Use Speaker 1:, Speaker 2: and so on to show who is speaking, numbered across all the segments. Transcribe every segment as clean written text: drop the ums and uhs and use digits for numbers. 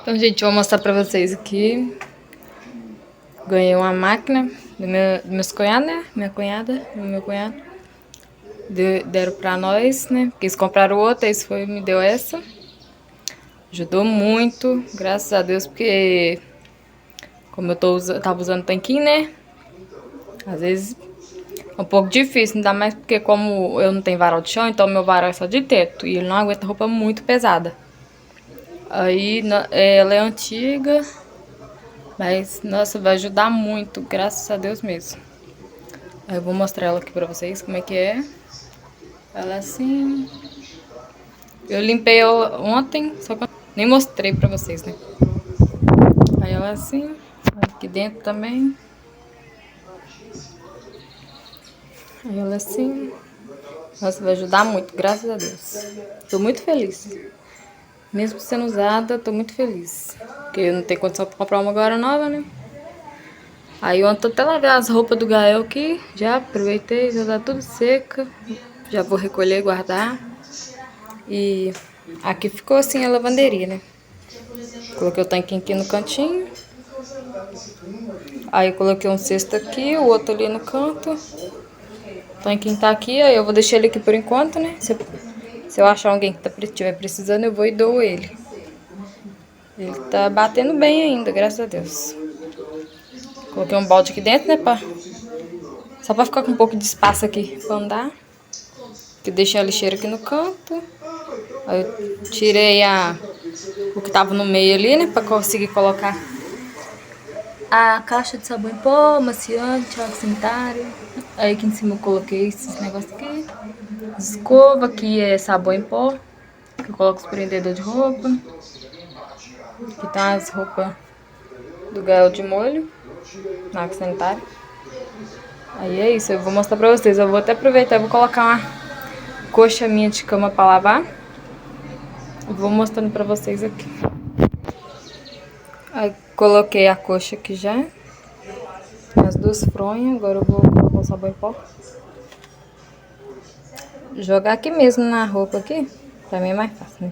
Speaker 1: Então, gente, eu vou mostrar pra vocês aqui. Ganhei uma máquina dos meus cunhados, né? Minha cunhada, meu cunhado. Deram pra nós, né? Quis comprar outra, esse foi, me deu essa. Ajudou muito, graças a Deus, porque como eu tava usando tanquinho, né? Às vezes é um pouco difícil, ainda mais porque como eu não tenho varal de chão, então meu varal é só de teto. E ele não aguenta roupa muito pesada. Aí ela é antiga, mas nossa, vai ajudar muito, graças a Deus mesmo. Aí eu vou mostrar ela aqui pra vocês como é que é. Ela é assim. Eu limpei ela ontem, só que eu nem mostrei pra vocês, né? Aí ela é assim, aqui dentro também. Aí ela é assim. Nossa, vai ajudar muito, graças a Deus. Tô muito feliz. Mesmo sendo usada, tô muito feliz. Porque eu não tenho condição pra comprar uma agora nova, né? Aí ontem eu até lavei as roupas do Ganhei aqui. Já aproveitei, já tá tudo seca. Já vou recolher e guardar. E aqui ficou assim a lavanderia, né? Coloquei o tanquinho aqui no cantinho. Aí eu coloquei um cesto aqui, o outro ali no canto. O tanquinho tá aqui, aí eu vou deixar ele aqui por enquanto, né? Se eu achar alguém que estiver precisando, eu vou e dou ele. Ele tá batendo bem ainda, graças a Deus. Coloquei um balde aqui dentro, né, só pra ficar com um pouco de espaço aqui pra andar. Que deixei a lixeira aqui no canto. Aí eu tirei o que tava no meio ali, né, pra conseguir colocar a caixa de sabão em pó, amaciante, água sanitária. Aí aqui em cima eu coloquei esses negócios aqui. Escova, aqui é sabão em pó, que eu coloco os prendedores de roupa. Aqui tá as roupas do Ganhei de molho, na água sanitária. Aí é isso, eu vou mostrar pra vocês. Eu vou até aproveitar e vou colocar uma coxa minha de cama pra lavar. Eu vou mostrando pra vocês aqui. Aí coloquei a coxa aqui já. As duas fronhas, agora eu vou colocar o sabão em pó. Jogar aqui mesmo na roupa aqui, pra mim é mais fácil, né?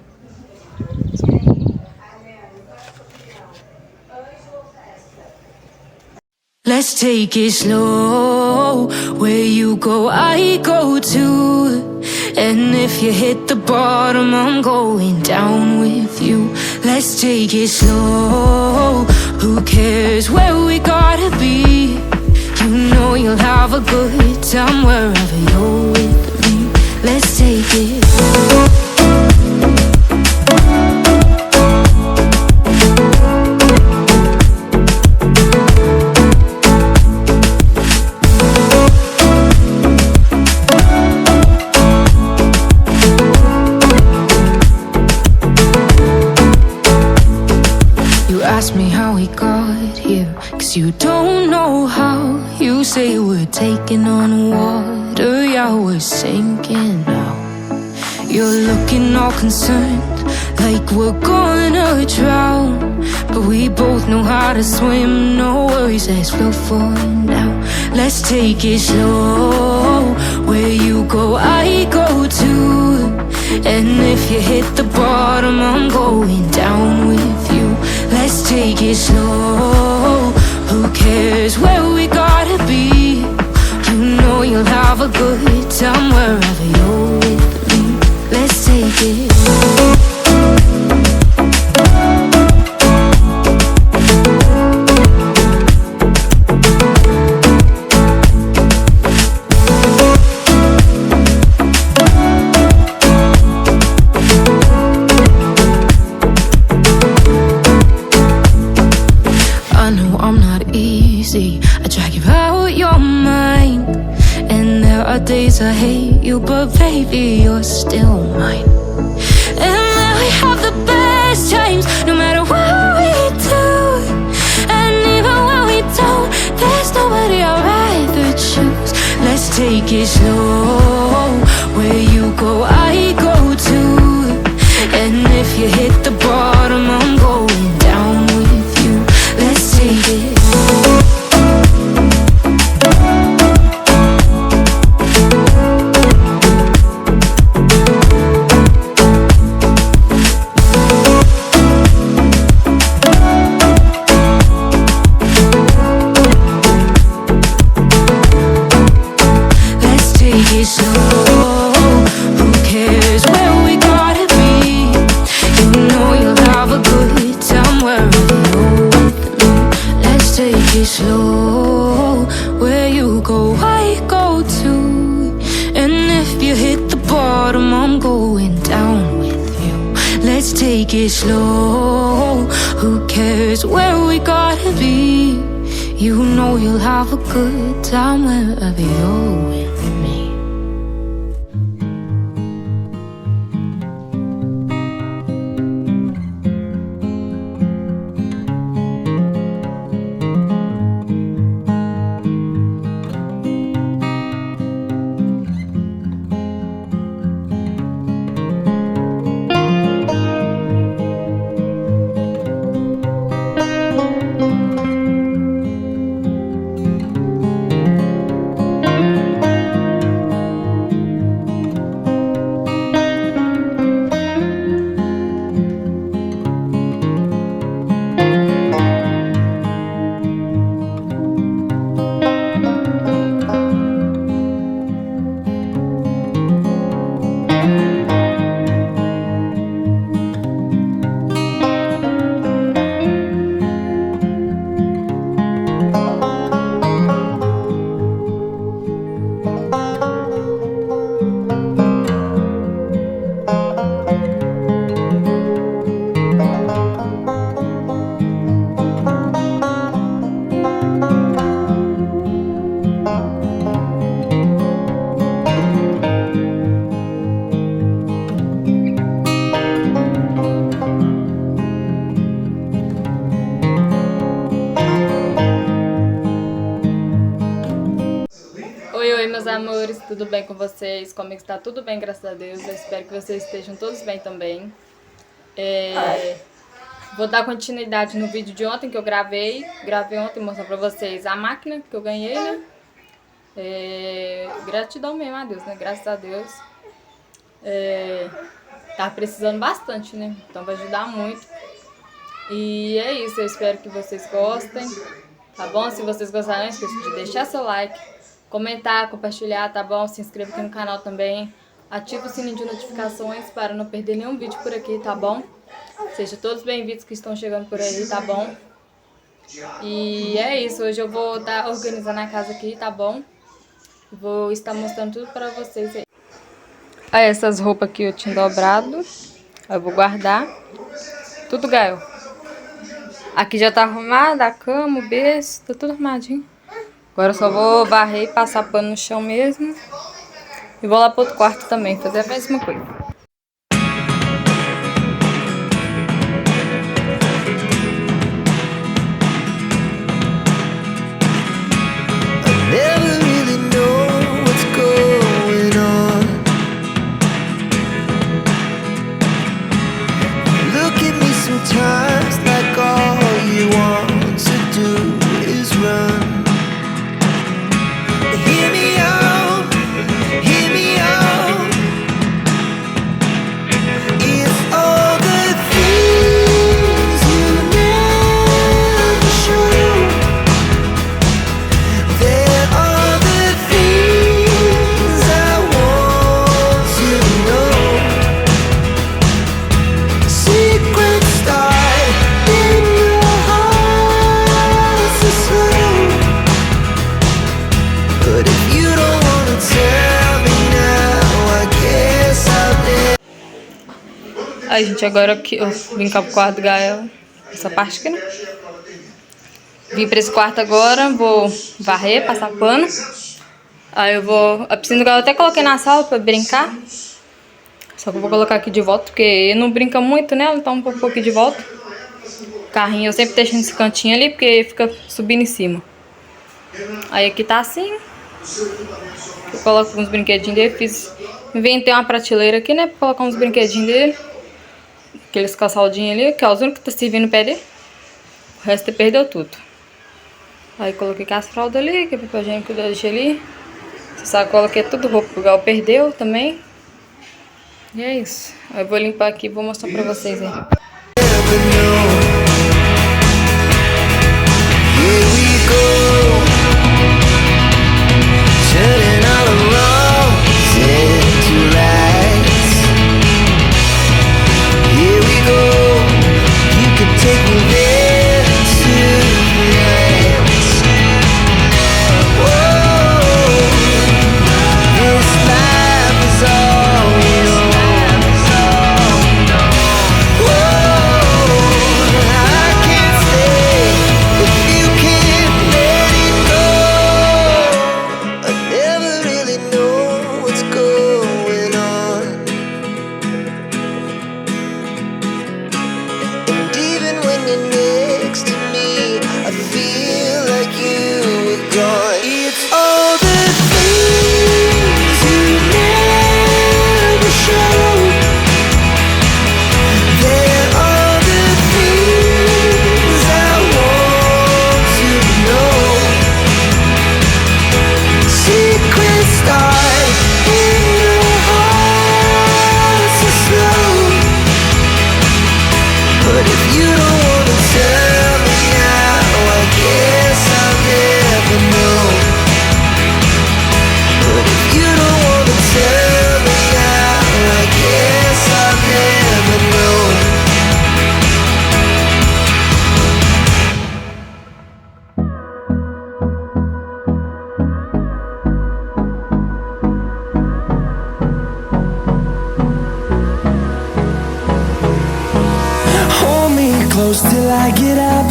Speaker 2: Let's take it slow. Where you go, I go too. And if you hit the bottom, I'm going down with you. Let's take it slow. Who cares where we gotta be? You know you'll have a good time wherever you're with me. Let's take it slow. Ask me how we got here, 'cause you don't know how. You say we're taking on water, yeah, we're sinking now. You're looking all concerned, like we're gonna drown. But we both know how to swim, no worries as we'll fall now. Let's take it slow. Where you go, I go too. And if you hit the bottom, I'm going down with you. Let's take it slow. Who cares where we gotta be? You know you'll have a good time wherever you're with me. Let's take it slow. I drag you out your mind, and there are days I hate you, but baby, you're still mine. And then we have the best times, no matter what we do. And even when we don't, there's nobody I'd rather choose. Let's take it slow. Where you go, I go too. And if you hit the bottom, I'm going down with you. Let's take it slow. it slow. Who cares where we gotta be? You know you'll have a good time wherever you're with me. Let's take it slow. Where you go, I go too. And if you hit the bottom, I'm going down with you. Let's take it slow. Who cares where we gotta be? You know you'll have a good time wherever you're with me.
Speaker 1: Oi, meus amores, tudo bem com vocês? Comigo está tudo bem, graças a Deus. Eu espero que vocês estejam todos bem também. Vou dar continuidade no vídeo de ontem que eu gravei. Gravei ontem, mostrar pra vocês a máquina que eu ganhei, né? Gratidão mesmo a Deus, né? Graças a Deus. Tá precisando bastante, né? Então vai ajudar muito. E é isso, eu espero que vocês gostem, tá bom? Se vocês gostaram, não esqueça de deixar seu like, comentar, compartilhar, tá bom? Se inscreva aqui no canal também. Ativa o sininho de notificações para não perder nenhum vídeo por aqui, tá bom? Sejam todos bem-vindos que estão chegando por aí, tá bom? E é isso, hoje eu vou estar organizando a casa aqui, tá bom? Vou estar mostrando tudo para vocês aí. Essas roupas aqui eu tinha dobrado. Eu vou guardar. Tudo, Gael. Aqui já tá arrumada a cama, o berço, tá tudo arrumadinho. Agora eu só vou varrer e passar pano no chão mesmo. E vou lá pro outro quarto também, fazer a mesma coisa. Aí, gente, agora que eu vim cá pro quarto do Gael, essa parte aqui, né? Vim pra esse quarto agora, vou varrer, passar pano. Aí eu vou... A piscina do Gael eu até coloquei na sala pra brincar. Só que eu vou colocar aqui de volta, porque ele não brinca muito, né? Então um pouco aqui de volta. O carrinho eu sempre deixo nesse cantinho ali, porque fica subindo em cima. Aí aqui tá assim. Eu coloco uns brinquedinhos dele, inventei uma prateleira aqui, né? Pra colocar uns brinquedinhos dele. Aqueles calçadinhos ali, que é os únicos que tá servindo o pé dele. O resto ele perdeu tudo. Aí coloquei as fraldas ali, que é pra gente que eu deixei ali. Essa sacola aqui é tudo roupa que o Gal perdeu também. E é isso. Aí eu vou limpar aqui e vou mostrar pra vocês aí.
Speaker 2: Turning all around.
Speaker 3: close till I get up.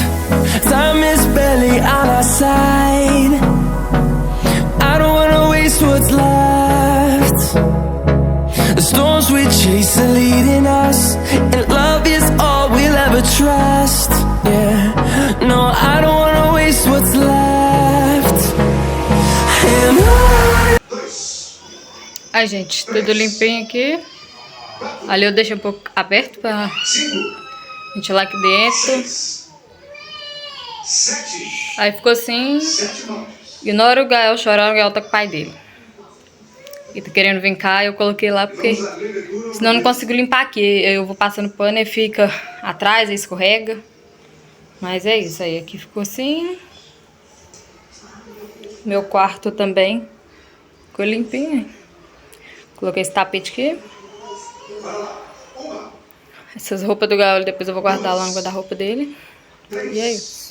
Speaker 3: Time is barely on our side. I don't wanna waste what's left. The storms we chase are leading us, and love is all we'll ever trust. Yeah, no, I don't wanna waste what's left. And
Speaker 1: Ai, gente, tudo limpinho aqui. Ali eu deixo um pouco aberto pra ventilar aqui dentro. Aí ficou assim. Ignora o Gael chorar, o Gael tá com o pai dele. E tá querendo vir cá, eu coloquei lá porque senão eu não consigo limpar aqui. Eu vou passando pano e fica atrás, aí escorrega. Mas é isso aí, aqui ficou assim. Meu quarto também ficou limpinho. Coloquei esse tapete aqui. Essas roupas do Gael depois eu vou guardar lá no guarda-roupa dele. E é isso.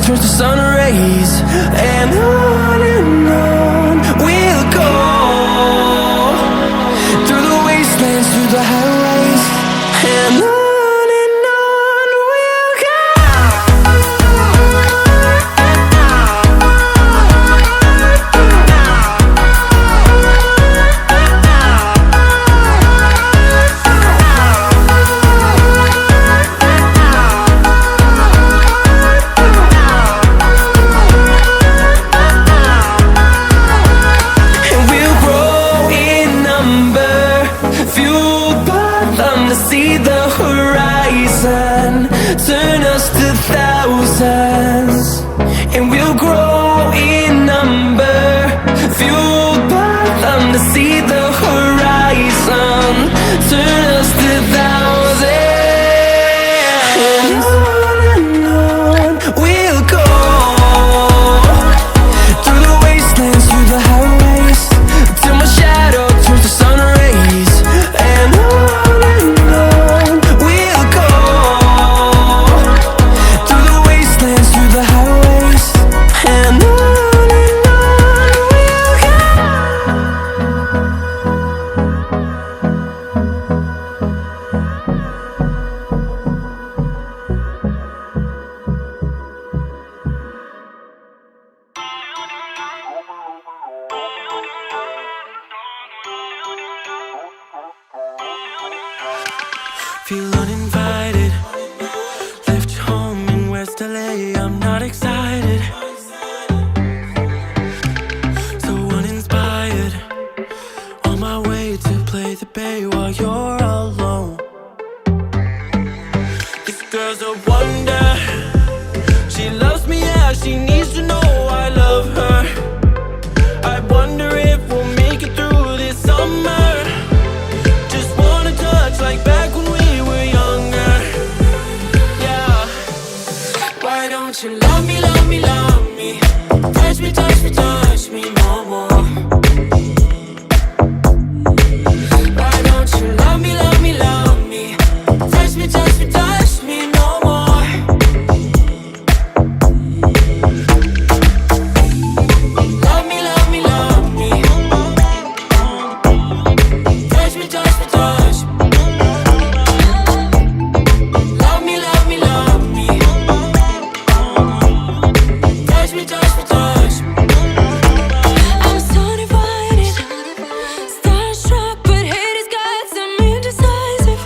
Speaker 3: Turns to sun rays, and on we'll go. Through the wastelands, through the highways, and on we'll go. See the horizon turn us to thousands, and we'll grow in number, fueled by them to see the horizon turn us to thousands, and on we'll go. Through the wastelands, through the highways, till my shadow turns to sun rays, and on feel uninvited. Left home in West LA, I'm not excited. So uninspired. On my way to play the bay while you're alone. This girl's a wonder. She loves me, yeah, she needs to know I love her. I wonder if we'll make it through this summer. Just wanna touch like back when we were younger. Yeah. Why don't you love me, love me, love me? Touch me, touch me, touch me no more. Why don't you love me, love me, love me? Touch me, touch me, touch me no more. Love me, love me, love me. Touch me, touch me, touch me. Love me, love me, love me. Touch me, touch me, touch me. I'm so divided, starstruck, but hate has got some indecisive.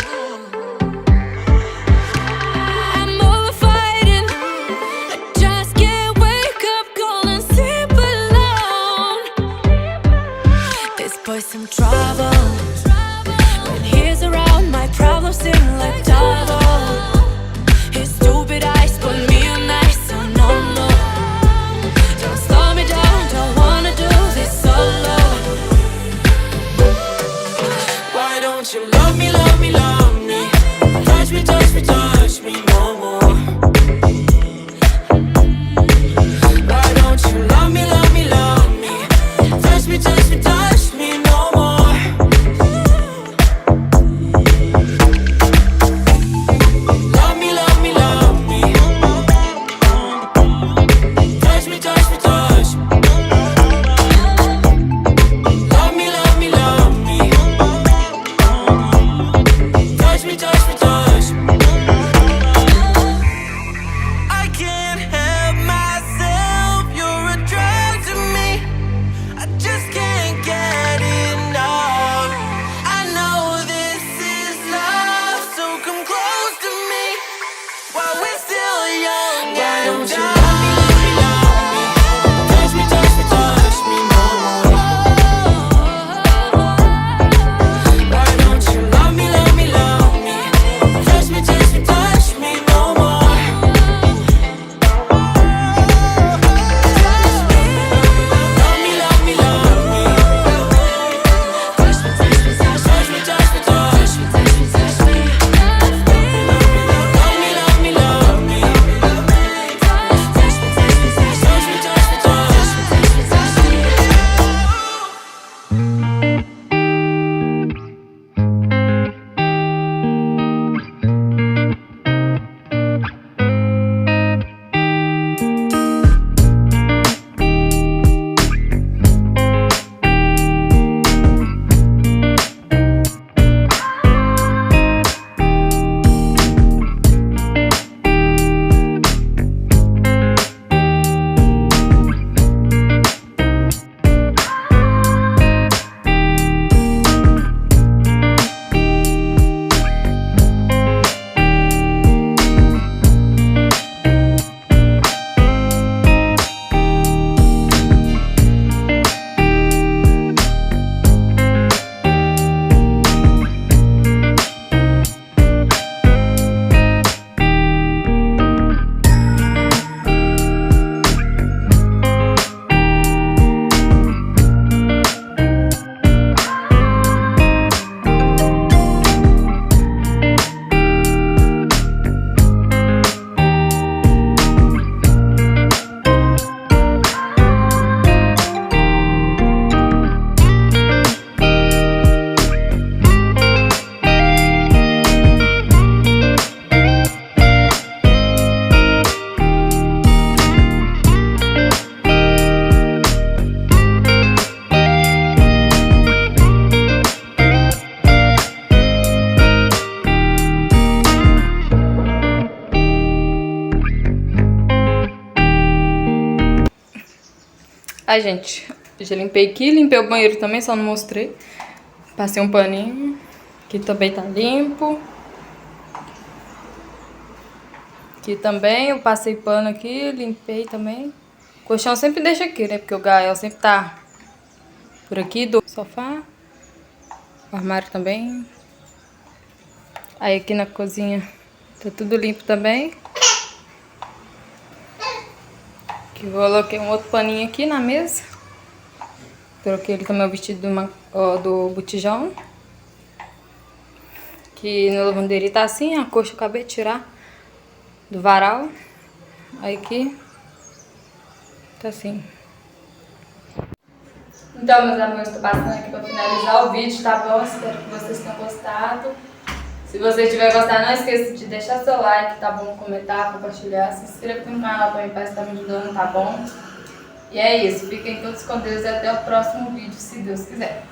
Speaker 1: Ai, gente, já limpei aqui, limpei o banheiro também, só não mostrei. Passei um paninho. Aqui também tá limpo. Aqui também, eu passei pano aqui, limpei também. O colchão sempre deixa aqui, né? Porque o Gael sempre tá por aqui, do sofá. O armário também. Aí aqui na cozinha tá tudo limpo também. Aqui eu coloquei um outro paninho aqui na mesa. Troquei ele também o vestido do botijão. Que na lavanderia tá assim, a coxa eu acabei de tirar do varal. Aí aqui tá assim. Então, meus amores, tô passando aqui pra finalizar o vídeo, tá bom? Espero que vocês tenham gostado. Se você tiver gostado, não esqueça de deixar seu like, tá bom? Comentar, compartilhar, se inscreva aqui no canal também para estar me ajudando, tá bom? E é isso, fiquem todos com Deus e até o próximo vídeo, se Deus quiser.